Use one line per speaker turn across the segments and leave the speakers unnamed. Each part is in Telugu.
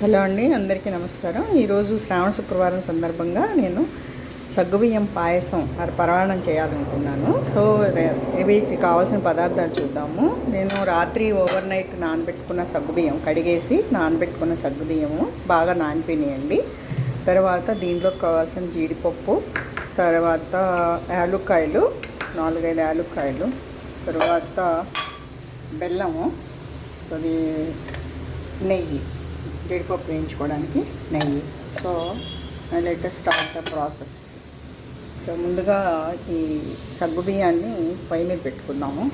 హలో అండి, అందరికీ నమస్కారం. ఈరోజు శ్రావణ శుక్రవారం సందర్భంగా నేను సగ్గుబియ్యం పాయసం పరమాన్నం చేయాలనుకున్నాను. సో వీటికి కావాల్సిన పదార్థాలు చూద్దాము. నేను రాత్రి ఓవర్ నైట్ నానబెట్టుకున్న సగ్గుబియ్యం కడిగేసి నానబెట్టుకున్న సగ్గుబియ్యము బాగా నానిపోయినాయండి. తర్వాత దీంట్లోకి కావాల్సిన జీడిపప్పు, తర్వాత యాలుక్కాయలు 4-5 యాలుక్కాయలు, తర్వాత బెల్లము, అది నెయ్యి, జీడిపప్పు వేయించుకోవడానికి నెయ్యి. So latest start the process. So ముందుగా ఈ సగ్గుబియ్యాన్ని పొయ్యి మీద పెట్టుకుందాము.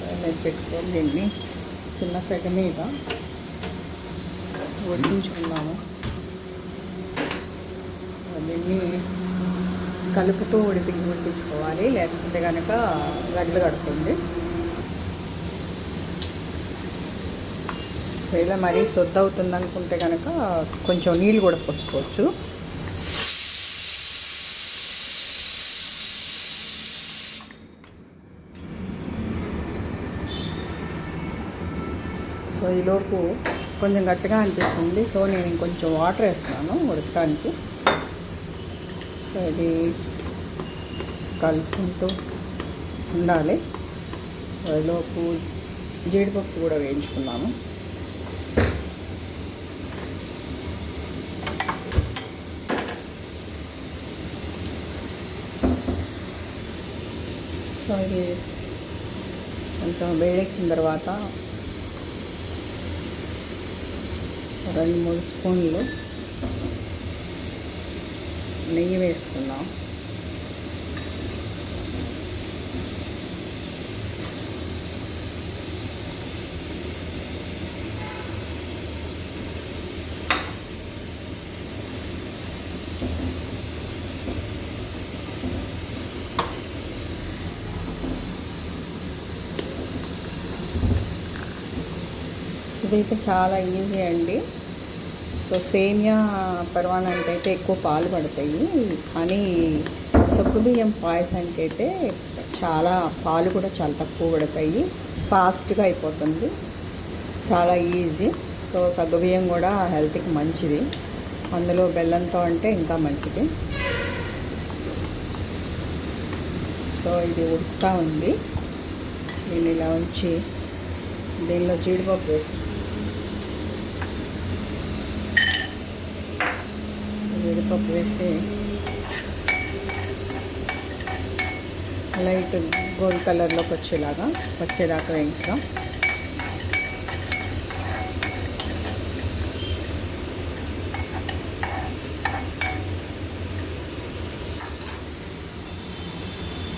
పొయ్యి మీద పెట్టుకొని దీన్ని చిన్న సెగ మీద ఉడికించుకున్నాము. దీన్ని కలుపుతూ ఉడికించుకోవాలి, లేకపోతే కనుక గడ్డలు కడుతుంది. ఇలా మరీ సొద్దు అవుతుంది అనుకుంటే కనుక కొంచెం నీళ్ళు కూడా పోసుకోవచ్చు. సో ఈలోపు కొంచెం గట్టిగా అనిపిస్తుంది. సో నేను ఇంకొంచెం వాటర్ వేస్తున్నాను ఉడకడానికి. సో ఇది కలుపుకుంటూ ఉండాలి. ఈలోపు జీడిపప్పు కూడా వేయించుకున్నాను. సో ఇది కొంచెం వేడెక్కిన తర్వాత 2-3 స్పూన్లు నెయ్యి వేసుకుందాం. ఇదైతే చాలా ఈజీ అండి. సో సేమియా పరమాన్నానికి అయితే ఎక్కువ పాలు పడతాయి, కానీ సగ్గుబియ్యం పాయసానికి అయితే చాలా పాలు కూడా చాలా తక్కువ పడతాయి, ఫాస్ట్గా అయిపోతుంది, చాలా ఈజీ. సో సగ్గుబియ్యం కూడా హెల్త్కి మంచిది, అందులో బెల్లంతో అంటే ఇంకా మంచిది. సో ఇది ఉడుకుతూ ఉంది. దీన్ని ఇలా ఉంచి దీనిలో జీడిపప్పు వేసుకుంటాం. జీడిపప్పు వేసి లైట్ గోల్డ్ కలర్లోకి వచ్చేదాకా వేయించడం.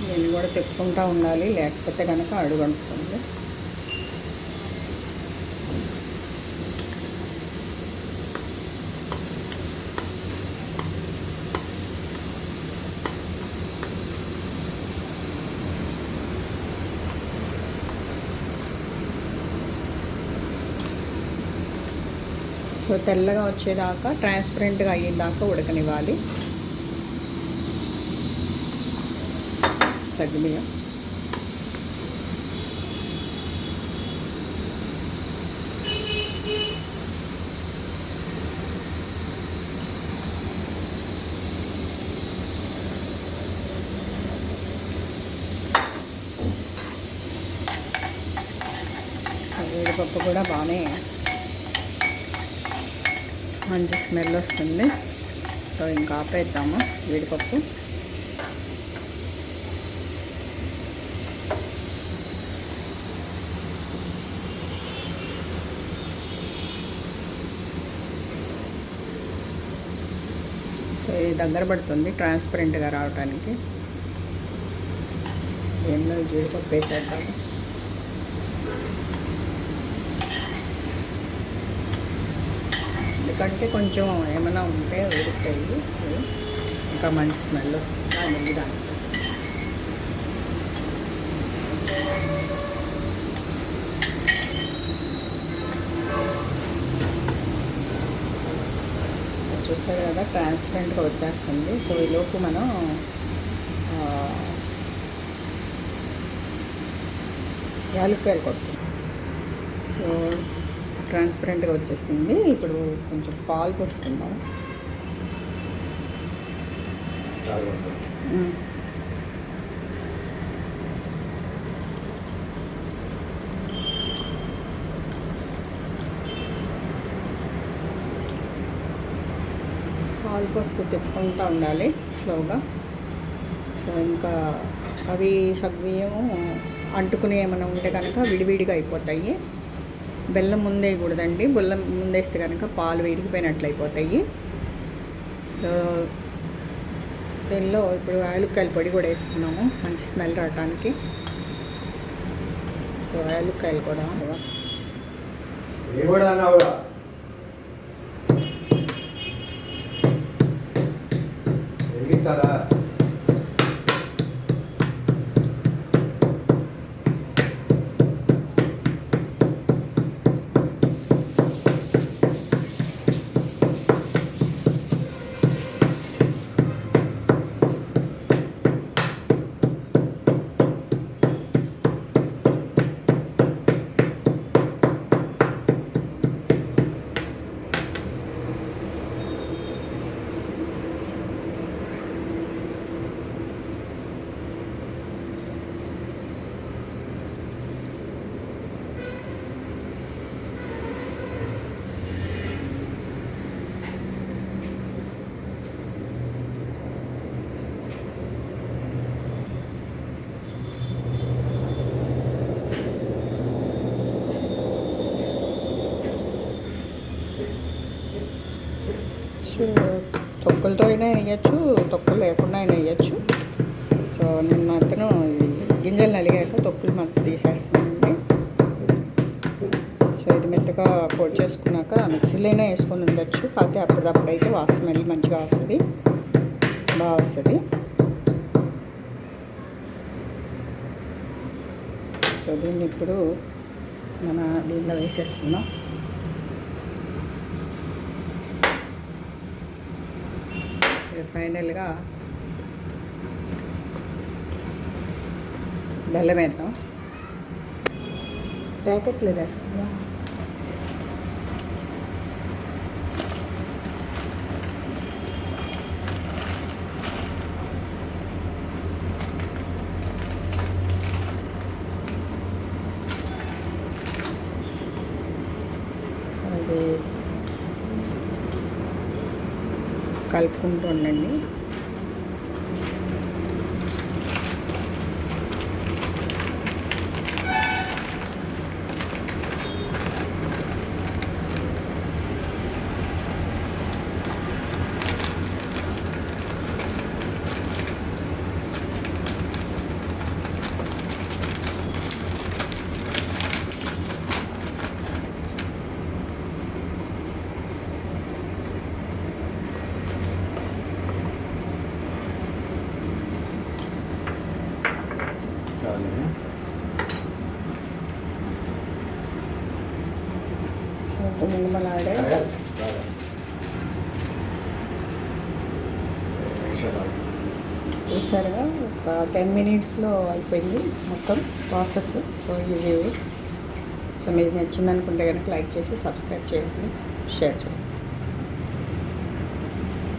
దీన్ని కూడా తిప్పుకుంటూ ఉండాలి, లేకపోతే కనుక అడుగంటుతుంది. సో తెల్లగా వచ్చేదాకా, ట్రాన్స్పరెంట్గా అయ్యేదాకా ఉడకనివ్వాలి సగ్గుబియ్యం. జీడిపప్పు కూడా బాగానే మంచి స్మెల్ వస్తుంది. సో ఇంకా ఆపేద్దాము జీడిపప్పు. సో ఇది దగ్గర పడుతుంది ట్రాన్స్పరెంట్గా రావడానికి. దీనిలో జీడిపప్పు వేసేద్దాము. ఎందుకంటే కొంచెం ఏమైనా ఉంటే ఉడుకుతాయి, ఇంకా మంచి స్మెల్ వస్తుంది ఆ నెయ్యి దాంట్లో. చూస్తారు కదా, ట్రాన్స్పరెంట్గా వచ్చేస్తుంది. సో ఈలోపు మనం యాలక్కాయలు కొడుతుంది. సో ట్రాన్స్పరెంట్గా వచ్చేసింది. ఇప్పుడు కొంచెం పాలు పోసుకుందాం. పాలు పోస్తూ తిప్పుకుంటూ ఉండాలి స్లోగా. సో ఇంకా అవి సగ్గుబియ్యము అంటుకునే ఏమైనా ఉంటే కనుక విడివిడిగా అయిపోతాయి. బెల్లం ముందేయకూడదండి, బెల్లం ముందేస్తే కనుక పాలు విరిగిపోయినట్లు అయిపోతాయి. దీనిలో ఇప్పుడు యాలక్కాయల పొడి కూడా వేసుకున్నాము మంచి స్మెల్ రావడానికి. సో యాలక్కాయలు కూడా తొక్కులతో అయినా వేయచ్చు, తొక్కులు లేకుండా అయినా వేయచ్చు. సో నేను మాత్రం గింజలు నలిగాక తొక్కులు మాత్రం తీసేస్తానండి. సో ఇది మెత్తగా పొడి చేసుకున్నాక మిక్సీలో అయినా వేసుకొని ఉండొచ్చు. కాకపోతే అప్పుడప్పుడైతే స్మెల్ మంచిగా వస్తుంది, బాగా వస్తుంది. సో దీన్ని ఇప్పుడు మన దీనిలో వేసేసుకున్నాం. ఫైనల్గా బెల్లం వేద్దాం. ప్యాకెట్లు వేస్తాం. అది కలుపుకుంటూ ఉండండి. సో నిమ్మలాడే చూసారుగా ఒక 10 minutesలో అయిపోయింది మొత్తం ప్రాసెస్. సో ఇది సో మీకు నచ్చిందనుకుంటే కనుక లైక్ చేసి సబ్స్క్రైబ్ చేయండి, షేర్ చేయండి.